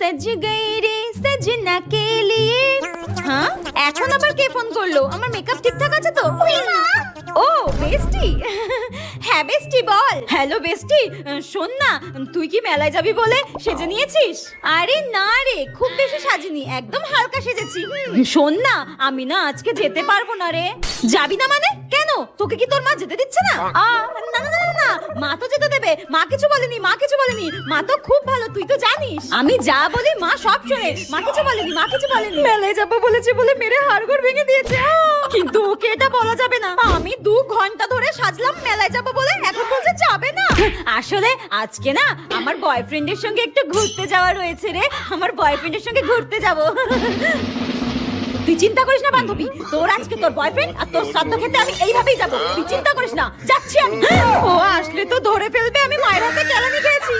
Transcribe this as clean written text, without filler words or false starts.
सज गई रे सजना के लिए। হ্যাঁ এখন আবার কে ফোন করলো? আমার মেকআপ ঠিকঠাক আছে তো? ও বেস্টি। হ্যাঁ বেস্টি বল। হ্যালো বেস্টি, শোন না, তুই কি মেলায় যাবি বলে সেজে নিয়েছিস? আরে না রে, খুব বেশি সাজিনি, একদম হালকা সেজেছি। শোন না, আমি না আজকে যেতে পারবো না রে। যাবি না মানে? কেন, তোকে কি তোর মা যেতে দিচ্ছে না? না না না না, মা তো যেতে দেবে। মা কিছু বলেনি, মা কিছু বলেনি। মা তো খুব ভালো, তুই তো জানিস। আমি যা বলি মা সব শোনে। মা কিছু বলেনি, মা কিছু বলেনি। মেলায় যাবো বলেছে বলে মেরে হাড়গোড় ভেঙে দিয়েছে। কিন্তু ওকে এটা বলা যাবে না। আমি 2 ঘন্টা ধরে সাজলাম মেলায় যাবো বলে, এখন বলছে যাবে না। আসলে আজকে না আমার বয়ফ্রেন্ডের সঙ্গে একটু ঘুরতে যাওয়া রয়েছে রে। আমার বয়ফ্রেন্ডের সঙ্গে ঘুরতে যাবো। তুই চিন্তা করিস না বান্ধবী, তোর আজকে তোর বয়ফ্রেন্ড আর তোর শ্রাদ্ধ খেতে আমি এইভাবেই যাবো। তুই চিন্তা করিস না, যাচ্ছি আমি। ও আসলে তো ধরে ফেলবে আমি মায়ের হাতে কেলানি খেয়েছি।